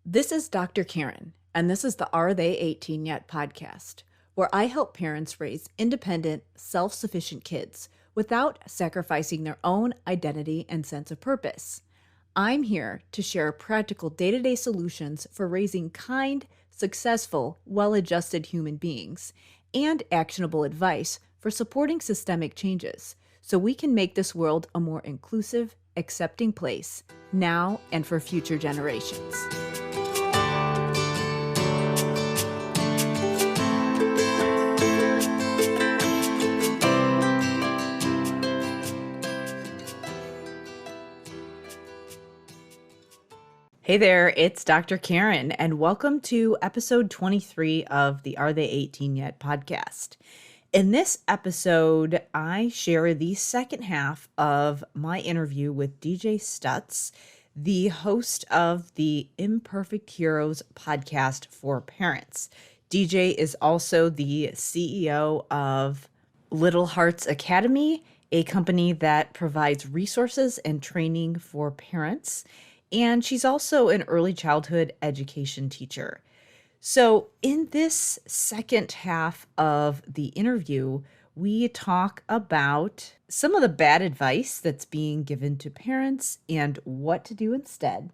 This is Dr. Karen, and this is the Are They 18 Yet podcast, where I help parents raise independent, self-sufficient kids without sacrificing their own identity and sense of purpose. I'm here to share practical day-to-day solutions for raising kind, successful, well-adjusted human beings and actionable advice for supporting systemic changes so we can make this world a more inclusive, accepting place now and for future generations. Hey there, it's Dr. Karen, and welcome to episode 23 of the Are They 18 Yet podcast. In this episode, I share the second half of my interview with DJ Stutz, the host of the Imperfect Heroes podcast for parents. DJ is also the CEO of Little Hearts Academy, a company that provides resources and training for parents. And she's also an early childhood education teacher. So in this second half of the interview, we talk about some of the bad advice that's being given to parents and what to do instead.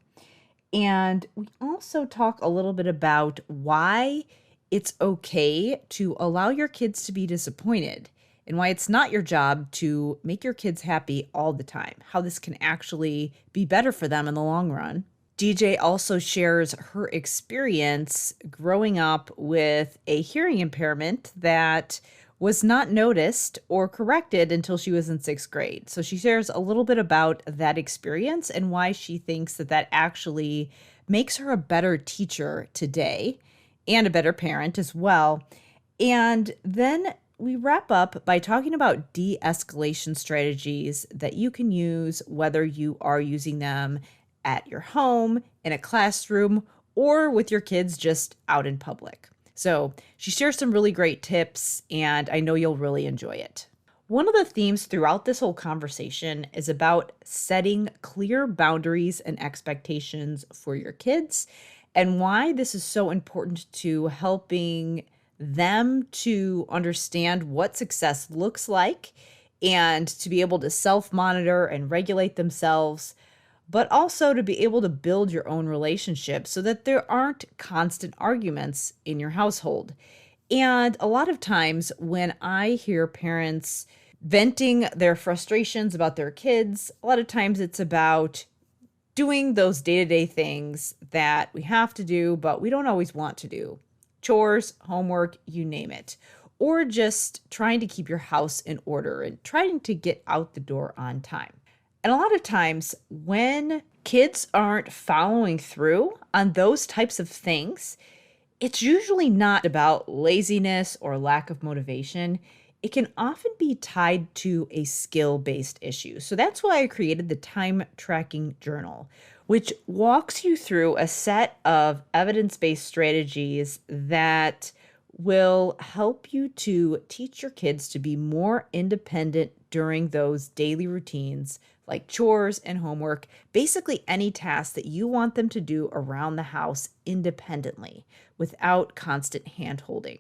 And we also talk a little bit about why it's okay to allow your kids to be disappointed and why it's not your job to make your kids happy all the time, how this can actually be better for them in the long run. DJ also shares her experience growing up with a hearing impairment that was not noticed or corrected until she was in 6th grade. So she shares a little bit about that experience and why she thinks that actually makes her a better teacher today and a better parent as well. And then we wrap up by talking about de-escalation strategies that you can use, whether you are using them at your home, in a classroom, or with your kids just out in public. So she shares some really great tips, and I know you'll really enjoy it. One of the themes throughout this whole conversation is about setting clear boundaries and expectations for your kids, and why this is so important to helping them to understand what success looks like and to be able to self-monitor and regulate themselves, but also to be able to build your own relationship so that there aren't constant arguments in your household. And a lot of times when I hear parents venting their frustrations about their kids, a lot of times it's about doing those day-to-day things that we have to do, but we don't always want to do. Chores, homework, you name it. Or just trying to keep your house in order and trying to get out the door on time. And a lot of times when kids aren't following through on those types of things, it's usually not about laziness or lack of motivation. It can often be tied to a skill-based issue. So that's why I created the time tracking journal, which walks you through a set of evidence-based strategies that will help you to teach your kids to be more independent during those daily routines like chores and homework, basically any task that you want them to do around the house independently without constant hand-holding.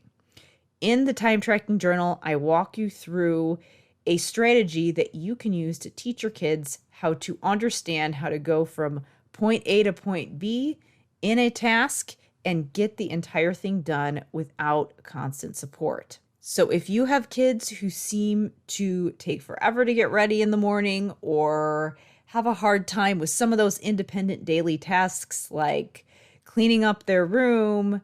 In the time tracking journal, I walk you through a strategy that you can use to teach your kids how to understand how to go from point A to point B in a task and get the entire thing done without constant support. So if you have kids who seem to take forever to get ready in the morning or have a hard time with some of those independent daily tasks like cleaning up their room,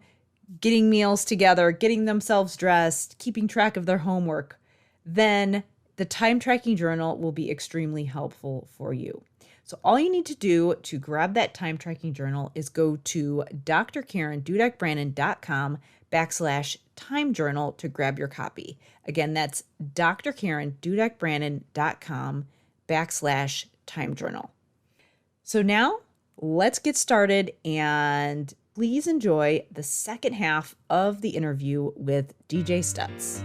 getting meals together, getting themselves dressed, keeping track of their homework, then the time tracking journal will be extremely helpful for you. So all you need to do to grab that time tracking journal is go to drkarendudek-brannan.com/time journal to grab your copy. Again, that's drkarendudek-brannan.com/time journal. So now let's get started, and please enjoy the second half of the interview with DJ Stutz.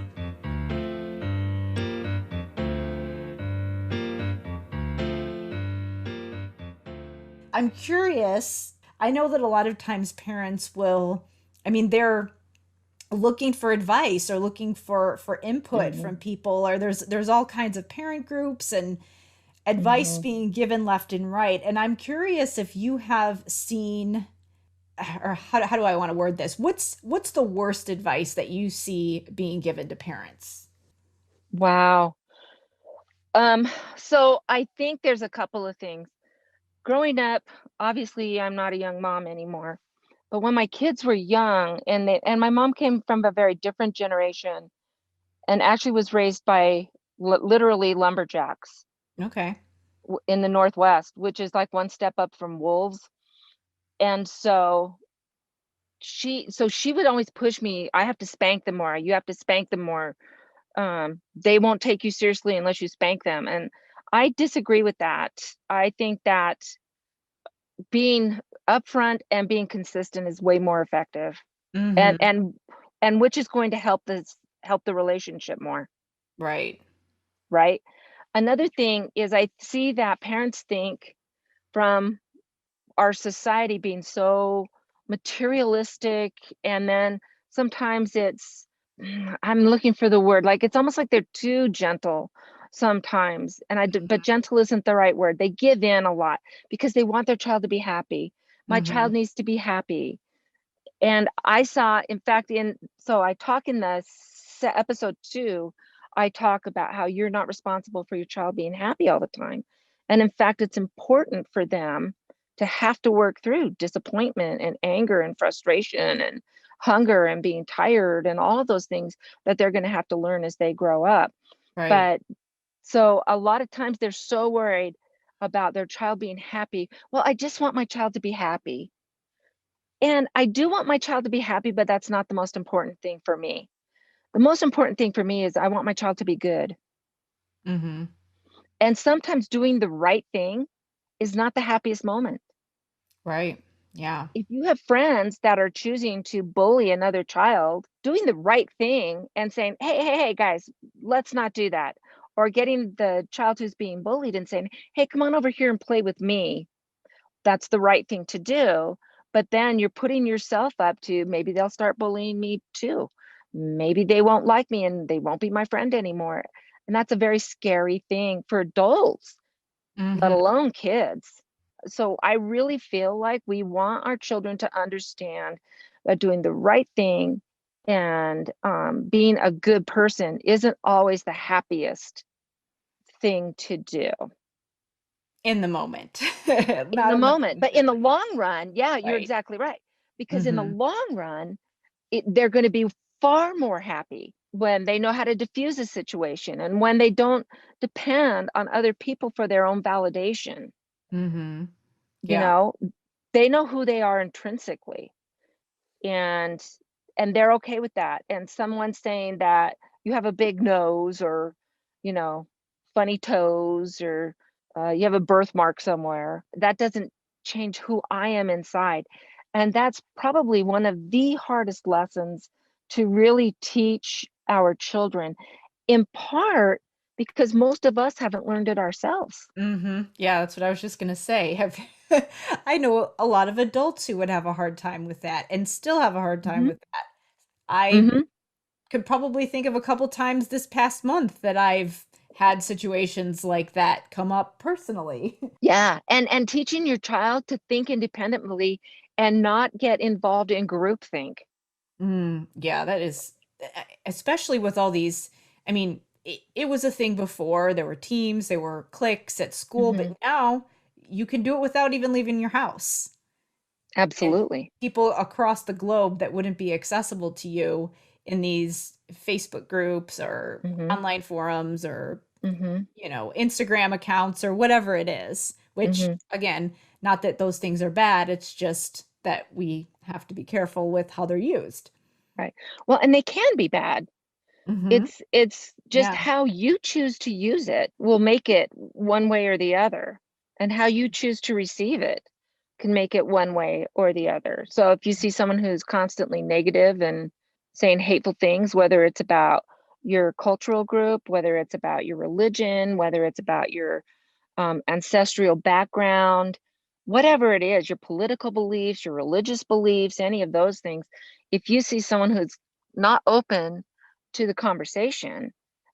I'm curious, I know that a lot of times parents will, I mean, they're looking for advice or looking for input Hmm. from people, or there's all kinds of parent groups and advice Hmm. being given left and right. And I'm curious if you have seen, or how do I want to word this? What's the worst advice that you see being given to parents? Wow. Um, so I think there's a couple of things. Growing up, obviously I'm not a young mom anymore. But when my kids were young and my mom came from a very different generation and actually was raised by literally lumberjacks Okay. in the Northwest, which is like one step up from wolves. And so she would always push me, I have to spank them more. You have to spank them more. They won't take you seriously unless you spank them. And I disagree with that. I think that being upfront and being consistent is way more effective. And Mm-hmm. and and which is going to help the relationship more, Right. right? Another thing is I see that parents think from our society being so materialistic, and then sometimes it's I'm looking for the word, like it's almost like they're too gentle sometimes, but gentle isn't the right word. They give in a lot because they want their child to be happy. My Mm-hmm. child needs to be happy. And I saw, in fact, so I talk in the episode 2, I talk about how you're not responsible for your child being happy all the time. And in fact, it's important for them to have to work through disappointment and anger and frustration and hunger and being tired and all of those things that they're going to have to learn as they grow up. Right. But so a lot of times they're so worried about their child being happy. Well, I just want my child to be happy. And I do want my child to be happy, but that's not the most important thing for me. The most important thing for me is I want my child to be good. Mm-hmm. And sometimes doing the right thing is not the happiest moment. Right. Yeah. If you have friends that are choosing to bully another child, doing the right thing and saying, hey, guys, let's not do that. Or getting the child who's being bullied and saying, hey, come on over here and play with me. That's the right thing to do. But then you're putting yourself up to maybe they'll start bullying me too. Maybe they won't like me and they won't be my friend anymore. And that's a very scary thing for adults, let Mm-hmm. alone kids. So I really feel like we want our children to understand that doing the right thing and being a good person isn't always the happiest thing to do In the moment. in Not the in the moment. moment. But in the long run, yeah, you're Right. exactly right. Because in the Mm-hmm. long run, they're going to be far more happy when they know how to diffuse a situation and when they don't depend on other people for their own validation. Mm-hmm. You Yeah. know, they know who they are intrinsically, and they're okay with that. And someone saying that you have a big nose, or you know, funny toes, or you have a birthmark somewhere, that doesn't change who I am inside. And that's probably one of the hardest lessons to really teach our children, in part because most of us haven't learned it ourselves. Mm-hmm. Yeah, that's what I was just gonna say. Have I know a lot of adults who would have a hard time with that and still have a hard time Hmm. with that. I Hmm. could probably think of a couple times this past month that I've had situations like that come up personally. Yeah, and teaching your child to think independently and not get involved in groupthink. Yeah, that is, especially with all these. I mean, it was a thing before. There were teams, there were cliques at school, but Hmm. now you can do it without even leaving your house. And Absolutely. people across the globe that wouldn't be accessible to you in these Facebook groups or Hmm. online forums or, Hmm. Instagram accounts or whatever it is, which Hmm. again, not that those things are bad, it's just that we have to be careful with how they're used. Right. Well, and they can be bad. Hmm. It's just Yeah. how you choose to use it will make it one way or the other. And how you choose to receive it can make it one way or the other. So if you see someone who's constantly negative and saying hateful things, whether it's about your cultural group, whether it's about your religion, whether it's about your ancestral background, whatever it is, your political beliefs, your religious beliefs, any of those things, if you see someone who's not open to the conversation,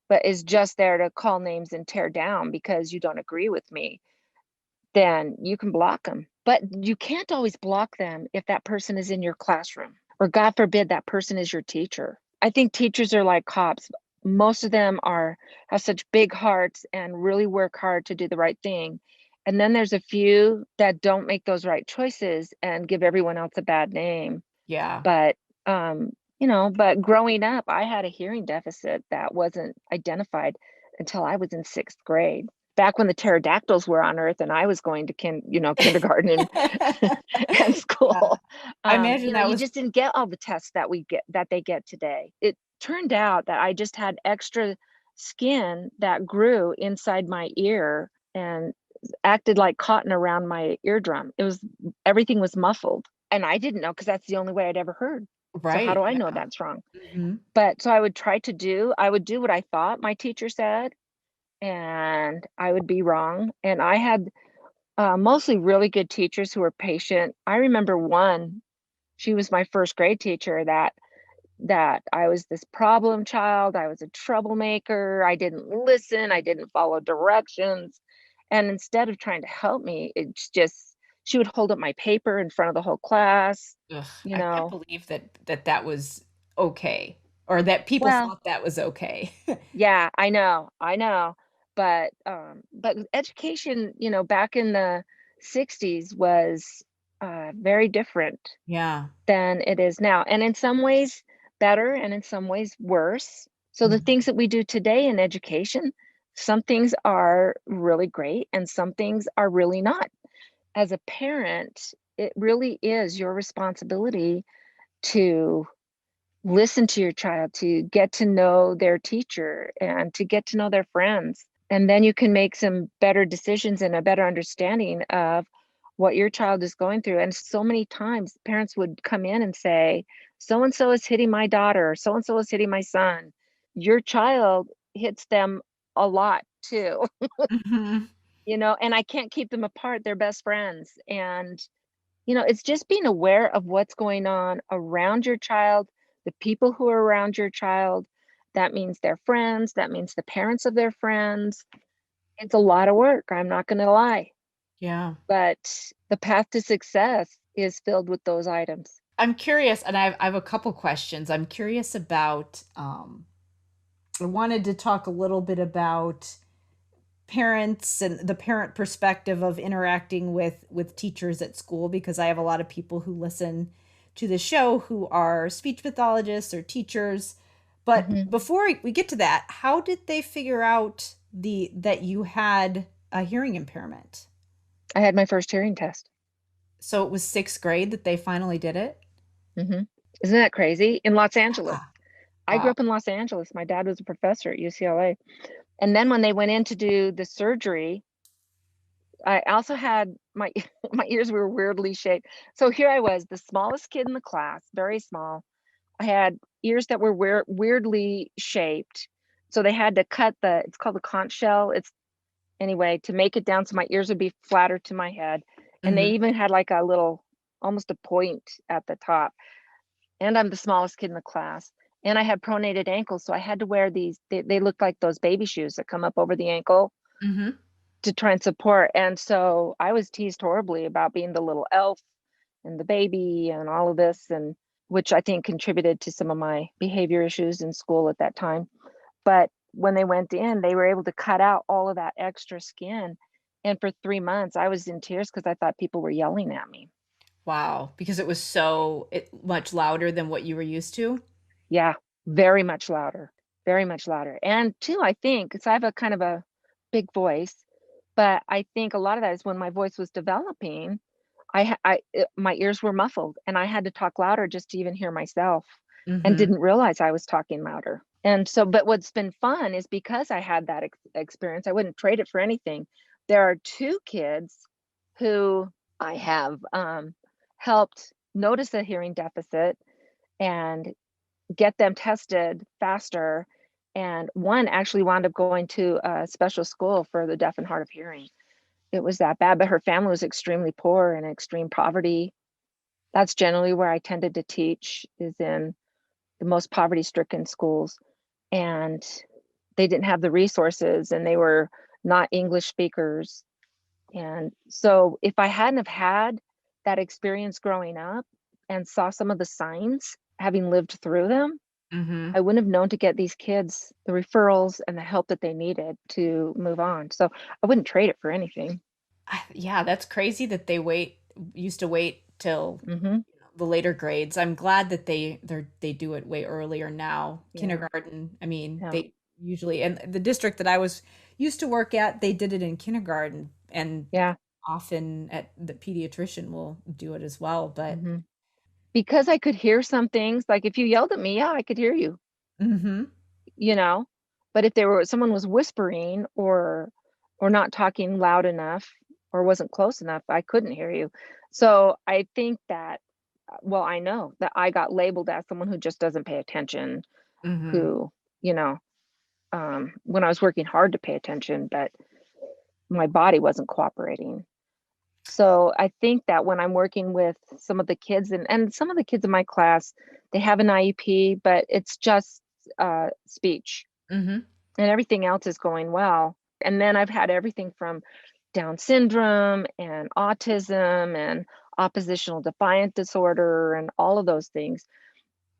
but is just there to call names and tear down because you don't agree with me, then you can block them. But you can't always block them if that person is in your classroom, or God forbid that person is your teacher. I think teachers are like cops. Most of them have such big hearts and really work hard to do the right thing. And then there's a few that don't make those right choices and give everyone else a bad name. Yeah. But but growing up, I had a hearing deficit that wasn't identified until I was in 6th grade. Back when the pterodactyls were on Earth and I was going to kindergarten and Yeah. school. I imagine that You was just didn't get all the tests that they get today. It turned out that I just had extra skin that grew inside my ear and acted like cotton around my eardrum. Everything was muffled. And I didn't know, because that's the only way I'd ever heard. So how right. do I know Yeah. that's wrong? Mhm. But so I would do what I thought my teacher said, and I would be wrong. And I had mostly really good teachers who were patient. I remember one, she was my first grade teacher, that I was this problem child. I was a troublemaker. I didn't listen. I didn't follow directions. And instead of trying to help me, she would hold up my paper in front of the whole class, Ugh, you I can't know. believe that was okay, or that people Well, thought that was okay. yeah, I know. But education, back in the 60s was very different Yeah. than it is now. And in some ways better, and in some ways worse. So the Mhm. things that we do today in education, some things are really great and some things are really not. As a parent, it really is your responsibility to listen to your child, to get to know their teacher and to get to know their friends. And then you can make some better decisions and a better understanding of what your child is going through. And so many times parents would come in and say, so and so is hitting my daughter, so and so is hitting my son. Your child hits them a lot too, Mhm. and I can't keep them apart. They're best friends. And it's just being aware of what's going on around your child, the people who are around your child. That means their friends, that means the parents of their friends. It's a lot of work, I'm not going to lie, Yeah. but the path to success is filled with those items. I'm curious, and I have a couple questions. I'm curious about, I wanted to talk a little bit about parents and the parent perspective of interacting with teachers at school, because I have a lot of people who listen to the show who are speech pathologists or teachers. But Mhm. before we get to that, how did they figure out the that you had a hearing impairment? I had my first hearing test. So it was 6th grade that they finally did it? Mhm. Isn't that crazy? In Los Angeles. Ah, I grew wow. up in Los Angeles. My dad was a professor at UCLA. And then when they went in to do the surgery, I also had my my ears were weirdly shaped. So here I was, the smallest kid in the class, very small. I had ears that were weirdly shaped. So they had to cut it's called the conch shell. It's anyway, to make it down so my ears would be flatter to my head. And they Hmm. even had like a little, almost a point at the top. And I'm the smallest kid in the class. And I had pronated ankles. So I had to wear they looked like those baby shoes that come up over the ankle Hmm. to try and support. And so I was teased horribly about being the little elf and the baby and all of this, and which I think contributed to some of my behavior issues in school at that time. But when they went in, they were able to cut out all of that extra skin. And for 3 months, I was in tears because I thought people were yelling at me. Wow, because it was much louder than what you were used to. Yeah, very much louder, very much louder. And two, I think, because I have a kind of a big voice, but I think a lot of that is when my voice was developing, my ears were muffled and I had to talk louder just to even hear myself, and Hmm. didn't realize I was talking louder. And so, but what's been fun is because I had that experience, I wouldn't trade it for anything. There are two kids who I have helped notice a hearing deficit and get them tested faster. And one actually wound up going to a special school for the deaf and hard of hearing. it was that bad. But her family was extremely poor and extreme poverty. That's generally where I tended to teach, is in the most poverty-stricken schools. And they didn't have the resources, and they were not English speakers. And so if I hadn't have had that experience growing up and saw some of the signs, having lived through them, Mhm. I wouldn't have known to get these kids the referrals and the help that they needed to move on. So I wouldn't trade it for anything. Yeah, that's crazy that they used to wait till Hmm. the later grades. I'm glad that they do it way earlier now. Yeah. Kindergarten, I mean, Yeah. they usually, and the district that I was used to work at, they did it in kindergarten, and Yeah. often at the pediatrician will do it as well, but Hmm. Because I could hear some things, like if you yelled at me, yeah, I could hear you, mhm. you know. But if there were someone was whispering or not talking loud enough or wasn't close enough, I couldn't hear you. So I think that, well, I know that I got labeled as someone who just doesn't pay attention, Mhm. who, you know, when I was working hard to pay attention, but my body wasn't cooperating. So I think that when I'm working with some of the kids, and some of the kids in my class, they have an IEP, but it's just speech, Mhm. and everything else is going well. And then I've had everything from Down syndrome and autism and oppositional defiant disorder and all of those things.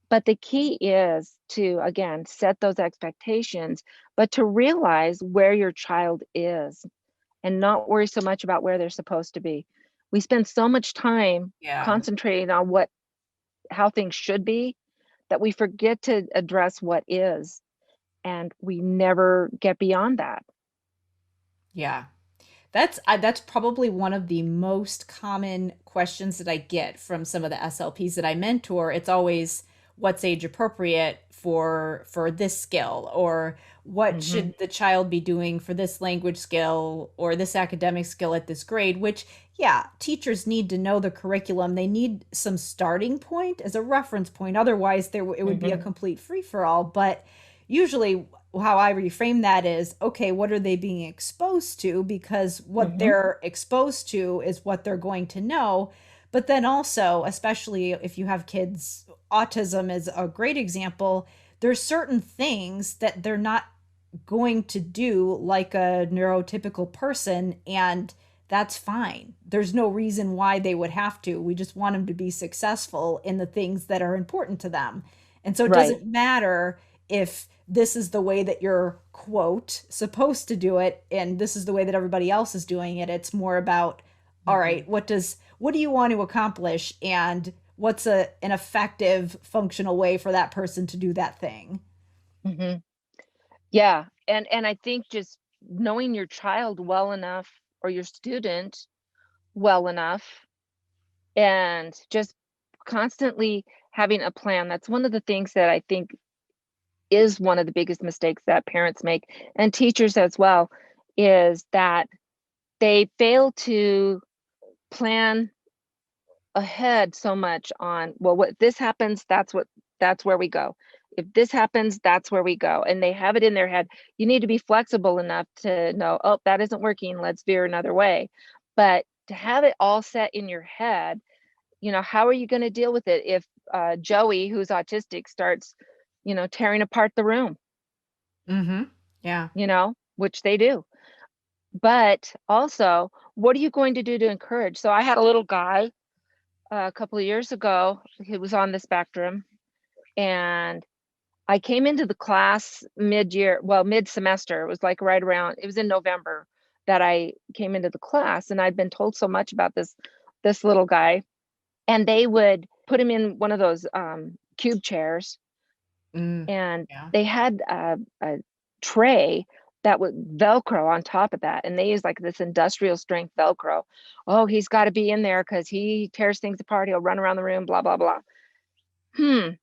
But the key is to, again, set those expectations, but to realize where your child is and not worry so much about where they're supposed to be. We spend so much time Yeah. concentrating on how things should be, that we forget to address what is, and we never get beyond that. Yeah. That's probably one of the most common questions that I get from some of the SLPs that I mentor. It's always what's age appropriate for this skill, or what Hmm. should the child be doing for this language skill or this academic skill at this grade, which yeah, teachers need to know the curriculum. They need some starting point as a reference point. Otherwise, it would be a Hmm. complete free for all. But usually how I reframe that is, okay, what are they being exposed to? Because what Hmm. they're exposed to is what they're going to know. But then also, especially if you have kids, autism is a great example. There's certain things that they're not going to do like a neurotypical person, and that's fine. There's no reason why they would have to. We just want them to be successful in the things that are important to them. And so it Right. doesn't matter if this is the way that you're, quote, supposed to do it and this is the way that everybody else is doing it. It's more about, all Hmm. right, what do you want to accomplish, and what's an effective functional way for that person to do that thing. Hmm. Yeah. And I think just knowing your child well enough, or your student well enough, and just constantly having a plan. That's one of the things that I think is one of the biggest mistakes that parents make, and teachers as well, is that they fail to plan ahead so much on, well, what this happens, that's where we go. If this happens, that's where we go. And they have it in their head. You need to be flexible enough to know, oh, that isn't working, let's veer another way. But to have it all set in your head, how are you going to deal with it if Joey, who's autistic, starts, tearing apart the room, Mm-hmm. Yeah. which they do. But also, what are you going to do to encourage? So I had a little guy a couple of years ago. He was on the spectrum, and I came into the class mid-year, well, mid-semester. It was like right around, it was in November that I came into the class, and I'd been told so much about this little guy. And they would put him in one of those cube chairs, Mm, and yeah. they had a tray that would Velcro on top of that, and they use like this industrial strength Velcro. Oh, he's got to be in there because he tears things apart. He'll run around the room, blah blah blah.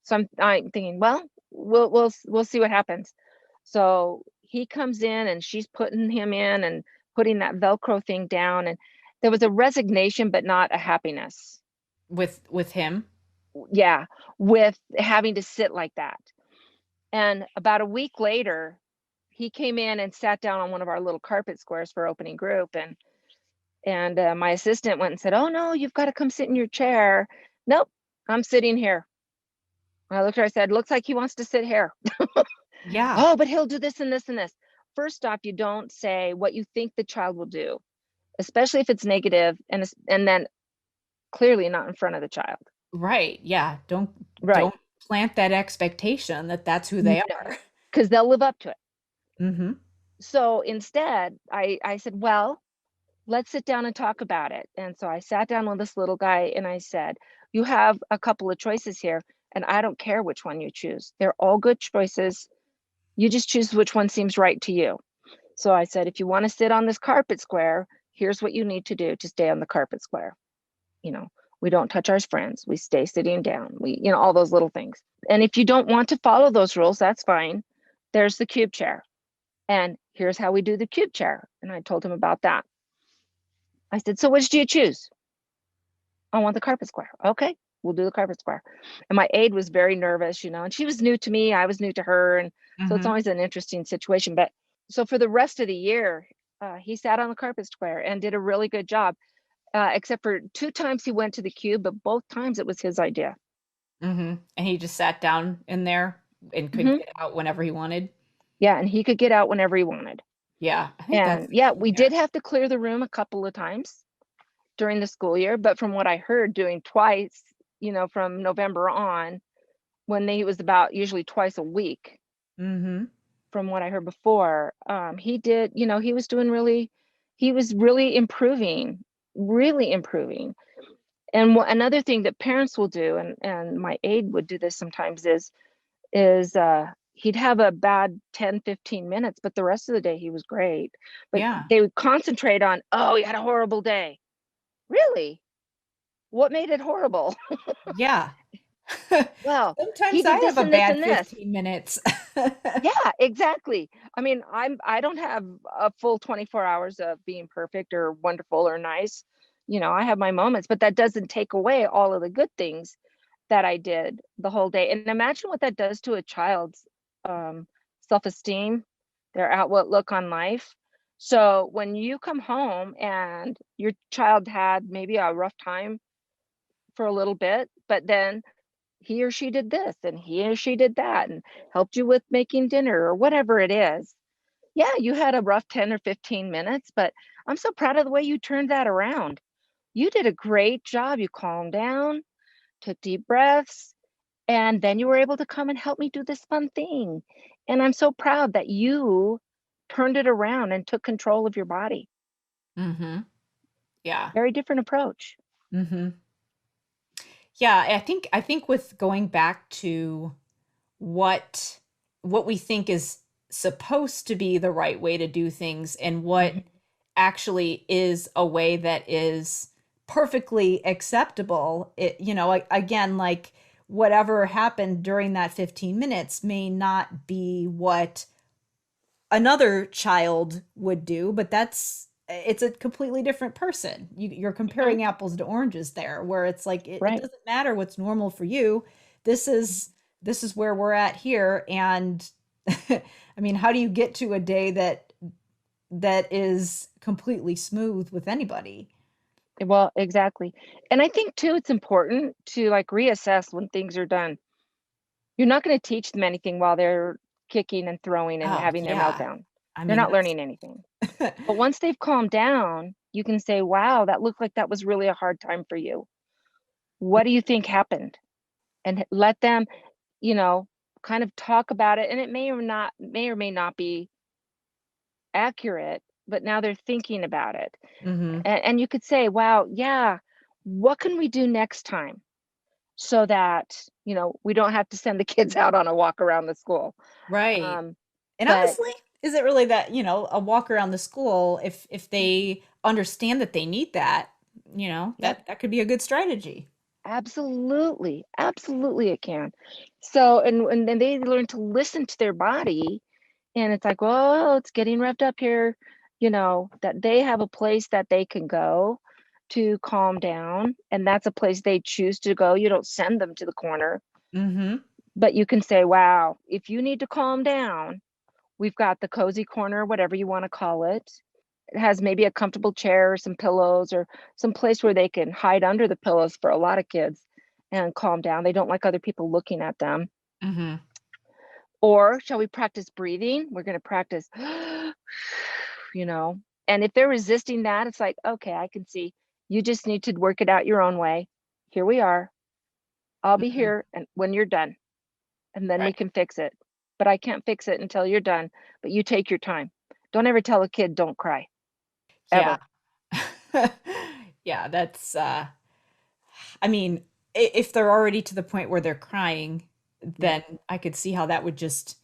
So I'm thinking, well, we'll see what happens. So he comes in, and she's putting him in and putting that Velcro thing down, and there was a resignation, but not a happiness. With him. Yeah, with having to sit like that. And about a week later, he came in and sat down on one of our little carpet squares for opening group. And And my assistant went and said, "Oh no, you've got to come sit in your chair." Nope, I'm sitting here. I looked at her, I said, "Looks like he wants to sit here." Yeah. "Oh, but he'll do this and this and this." First off, you don't say what you think the child will do, especially if it's negative, and then clearly not in front of the child. Right. Yeah. Don't Right. plant that expectation that that's who they No, are. because they'll live up to it. Mm-hmm. So instead, I said, "Well, let's sit down and talk about it." And so I sat down with this little guy and I said, "You have a couple of choices here, and I don't care which one you choose. They're all good choices. You just choose which one seems right to you." So I said, "If you want to sit on this carpet square, here's what you need to do to stay on the carpet square. You know, we don't touch our friends. We stay sitting down. All those little things. And if you don't want to follow those rules, that's fine. There's the cube chair. And here's how we do the cube chair." And I told him about that. I said, "So which do you choose?" "I want the carpet square." "Okay, we'll do the carpet square." And my aide was very nervous, and she was new to me. I was new to her. And so it's Mm-hmm. always an interesting situation. But so for the rest of the year, he sat on the carpet square and did a really good job, except for 2 times he went to the cube, but both times it was his idea. Mm-hmm. And he just sat down in there and could Hmm. get out whenever he wanted. Yeah, and he could get out whenever he wanted. Yeah. I think that's And the yeah, key we there. did have to clear the room a couple of times during the school year, but from what I heard, doing twice, from November on, when he was about usually twice a week, Mm-hmm. from what I heard before, he did, he was really improving. And another thing that parents will do, and my aide would do this sometimes, is he'd have a bad 10-15 minutes, but the rest of the day he was great. But Yeah. they would concentrate on, "Oh, he had a horrible day." "Really? What made it horrible?" Yeah. "Well, he Sometimes I did have this a and this bad and this." 15 minutes. Yeah, exactly. I mean, I don't have a full 24 hours of being perfect or wonderful or nice. I have my moments, but that doesn't take away all of the good things that I did the whole day. And imagine what that does to a child's um, self-esteem, their outlook on life. So when you come home and your child had maybe a rough time for a little bit, but then he or she did this and he or she did that and helped you with making dinner or whatever it is. Yeah, you had a rough 10 or 15 minutes, but I'm so proud of the way you turned that around. You did a great job. You calmed down, took deep breaths, and then you were able to come and help me do this fun thing. And I'm so proud that you turned it around and took control of your body. Mm-hmm. Yeah. Very different approach. Mm-hmm. Yeah, I think with going back to what what we think is supposed to be the right way to do things and what Mhm. actually is a way that is perfectly acceptable. Again, like whatever happened during that 15 minutes may not be what another child would do, but it's a completely different person. You're Mhm. comparing apples to oranges there, where it's like it Right. doesn't matter what's normal for you. This is this is where we're at here, and I mean, how do you get to a day that is completely smooth with anybody? Well, exactly. And I think too, it's important to like reassess when things are done. You're not going to teach them anything while they're kicking and throwing and Oh, having their yeah. meltdown. I They're mean, not learning anything. But once they've calmed down, you can say, "Wow, that looked like that was really a hard time for you. What do you think happened?" And let them, you know, kind of talk about it. And it may or may not be accurate, but now they're thinking about it. Mhm. And you could say, "Wow, yeah, what can we do next time so that, we don't have to send the kids out on a walk around the school?" Right. Um, And but honestly, is it really that, a walk around the school, if they understand that they need that, yep, that could be a good strategy. absolutely, absolutely it can. So, and then they learn to listen to their body, and it's like, "Well, it's getting revved up here," that they have a place that they can go to calm down, and that's a place they choose to go. You don't send them to the corner, Mhm. but you can say, "Wow, if you need to calm down, we've got the cozy corner," whatever you want to call it. It has maybe a comfortable chair or some pillows or some place where they can hide under the pillows for a lot of kids and calm down. They don't like other people looking at them. Mm-hmm. Or shall we practice breathing? We're going to practice, and if they're resisting that, it's like, okay, I can see you just need to work it out your own way. Here we are. I'll be Mm-hmm. here and when you're done, and then we Right. can fix it. But I can't fix it until you're done. But you take your time. Don't ever tell a kid don't cry, Yeah. ever. Yeah, that's I mean, if they're already to the point where they're crying, Yeah. then I could see how that would just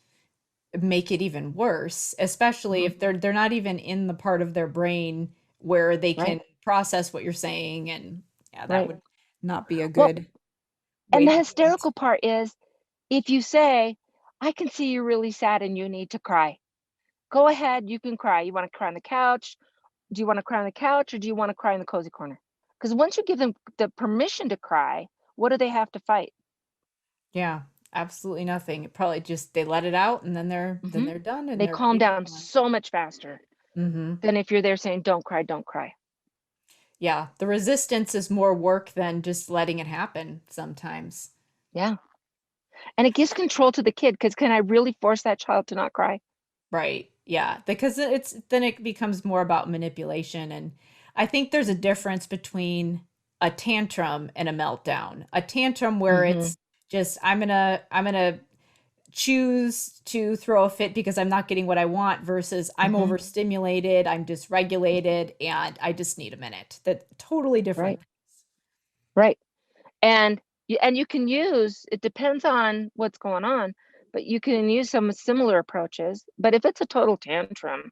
make it even worse, especially Mhm. if they're not even in the part of their brain where they Right. can process what you're saying, and yeah, that Right. would not be a Well, good and way the to do it. hysterical part is if you say, I can see you're really sad and you need to cry. Go ahead, you can cry. You want to cry on the couch? Do you want to cry on the couch or do you want to cry in the cozy corner? Because once you give them the permission to cry, what do they have to fight? Yeah, absolutely nothing. It probably just they let it out and then Hmm. they're done and They they're calm ready to down move on. so much faster Mhm. than if you're there saying, don't cry, don't cry. Yeah, the resistance is more work than just letting it happen sometimes. Yeah. And it gives control to the kid because can I really force that child to not cry? Right. Yeah, because it's then it becomes more about manipulation, and I think there's a difference between a tantrum and a meltdown. A tantrum where Hmm. it's just I'm gonna choose to throw a fit because I'm not getting what I want versus I'm Hmm. overstimulated, I'm dysregulated, and I just need a minute. That totally different. Right. Right. And you can use, it depends on what's going on, but you can use some similar approaches. But if it's a total tantrum,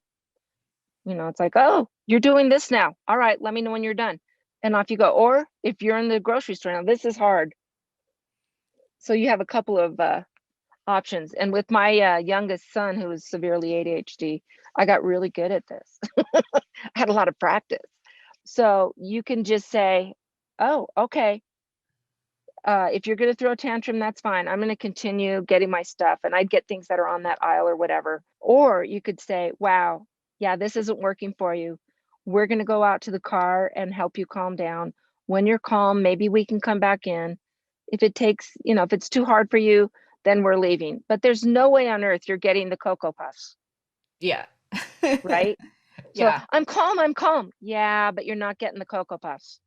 it's like, oh, you're doing this now. All right, let me know when you're done. And off you go. Or if you're in the grocery store now, this is hard. So you have a couple of options. And with my youngest son, who is severely ADHD, I got really good at this. I had a lot of practice. So you can just say, oh, okay, if you're going to throw a tantrum, that's fine. I'm going to continue getting my stuff and I'd get things that are on that aisle or whatever. Or you could say, wow, yeah, this isn't working for you. We're going to go out to the car and help you calm down. When you're calm, maybe we can come back in. If it takes, if it's too hard for you, then we're leaving. But there's no way on earth you're getting the Cocoa Puffs, Yeah. right? So Yeah. I'm calm, I'm calm. Yeah, but you're not getting the Cocoa Puffs.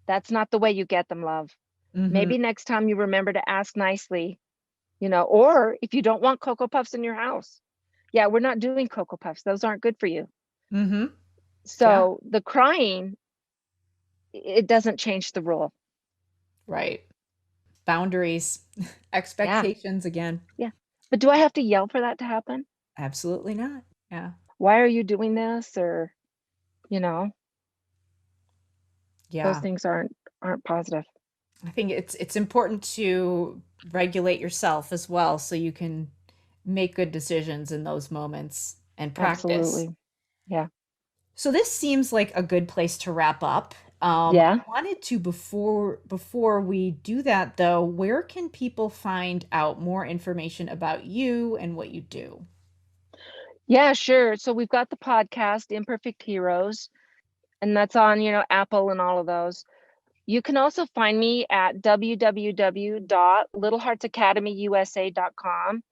That's not the way you get them, love. Mhm. Maybe next time you remember to ask nicely, or if you don't want Cocoa Puffs in your house. Yeah, we're not doing Cocoa Puffs. Those aren't good for you. Mhm. Yeah. So the crying, it doesn't change the rule. Right. Boundaries, Yeah, expectations again. yeah. But do I have to yell for that to happen? Absolutely not. Yeah. Why are you doing this? Or, you know, those Yeah. things aren't positive. I think it's important to regulate yourself as well so you can make good decisions in those moments and practice. Absolutely. Yeah. So this seems like a good place to wrap up. I Yeah. wanted to before we do that though, where can people find out more information about you and what you do? Yeah, sure. So we've got the podcast, Imperfect Heroes, and that's on, Apple and all of those. You can also find me at www.littleheartsacademyusa.com.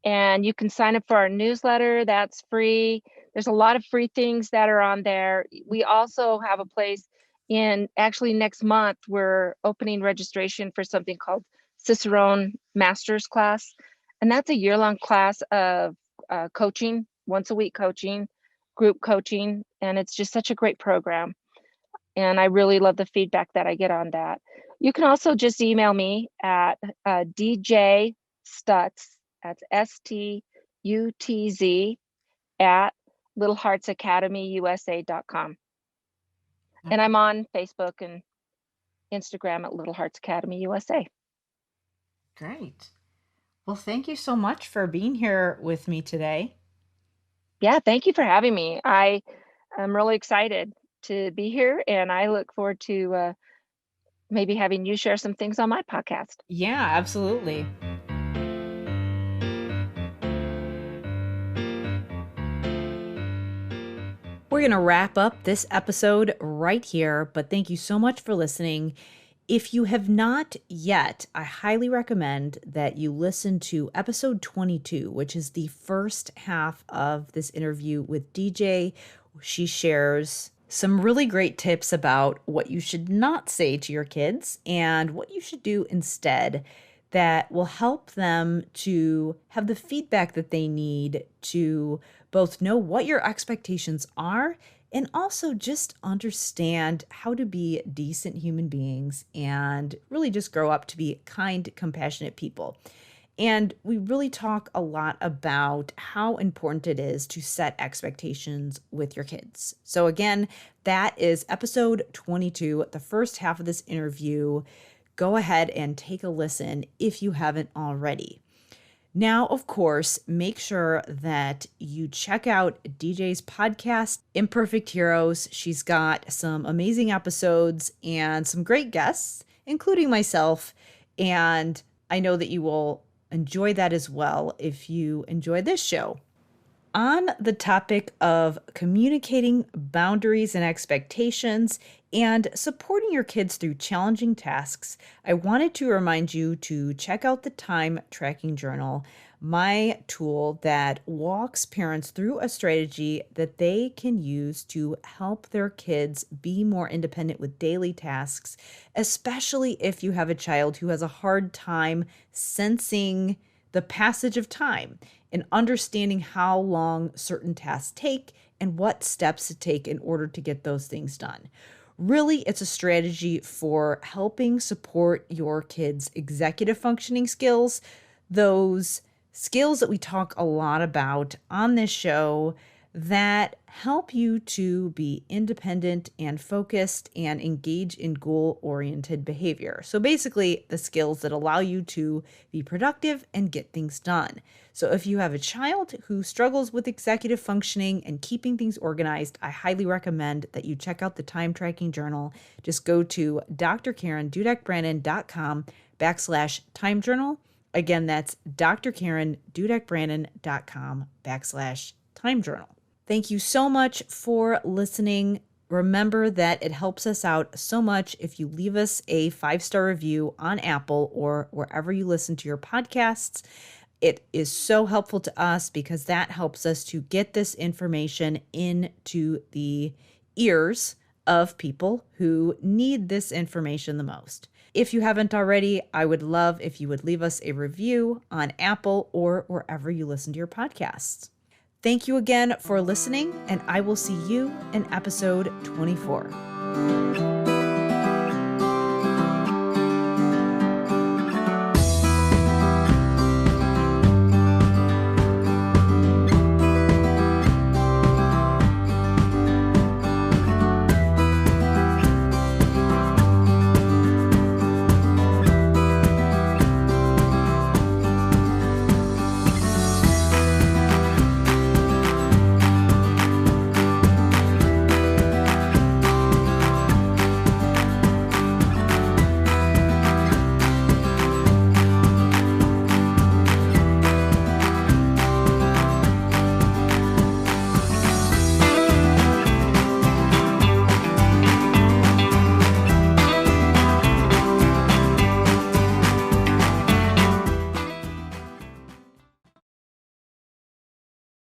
And you can sign up for our newsletter. That's free. There's a lot of free things that are on there. We also have a place actually next month, we're opening registration for something called Cicerone Masters Class. And that's a year-long class of coaching, once a week coaching, group coaching. And it's just such a great program. And I really love the feedback that I get on that. You can also just email me at DJ Stutz, that's STUTZ, at littleheartsacademyusa.com. And I'm on Facebook and Instagram at Little Hearts Academy USA. Great. Well, thank you so much for being here with me today. Yeah, thank you for having me. I am really excited to be here, and I look forward to maybe having you share some things on my podcast. Yeah, absolutely. We're we're going to wrap up this episode right here, but thank you so much for listening. If you have not yet, I highly recommend that you listen to episode 22, which is the first half of this interview with DJ. She shares some really great tips about what you should not say to your kids and what you should do instead that will help them to have the feedback that they need to both know what your expectations are and also just understand how to be decent human beings and really just grow up to be kind, compassionate people. And we really talk a lot about how important it is to set expectations with your kids. So again, that is episode 22, the first half of this interview. Go ahead and take a listen if you haven't already. Now, of course, make sure that you check out DJ's podcast, Imperfect Heroes. She's got some amazing episodes and some great guests, including myself. And I know that you will enjoy that as well if you enjoy this show. On the topic of communicating boundaries and expectations and supporting your kids through challenging tasks, I wanted to remind you to check out the Time Tracking Journal, my tool that walks parents through a strategy that they can use to help their kids be more independent with daily tasks, especially if you have a child who has a hard time sensing the passage of time and understanding how long certain tasks take and what steps to take in order to get those things done. Really, it's a strategy for helping support your kids' executive functioning skills, those skills that we talk a lot about on this show that help you to be independent and focused and engage in goal-oriented behavior. So basically, the skills that allow you to be productive and get things done. So if you have a child who struggles with executive functioning and keeping things organized, I highly recommend that you check out the Time Tracking Journal. Just go to drkarendudek-brannan.com/time journal. Again, that's drkarendudek-brannan.com/time journal. Thank you so much for listening. Remember that it helps us out so much if you leave us a 5-star review on Apple or wherever you listen to your podcasts. It is so helpful to us because that helps us to get this information into the ears of people who need this information the most. If you haven't already, I would love if you would leave us a review on Apple or wherever you listen to your podcasts. Thank you again for listening, and I will see you in episode 24.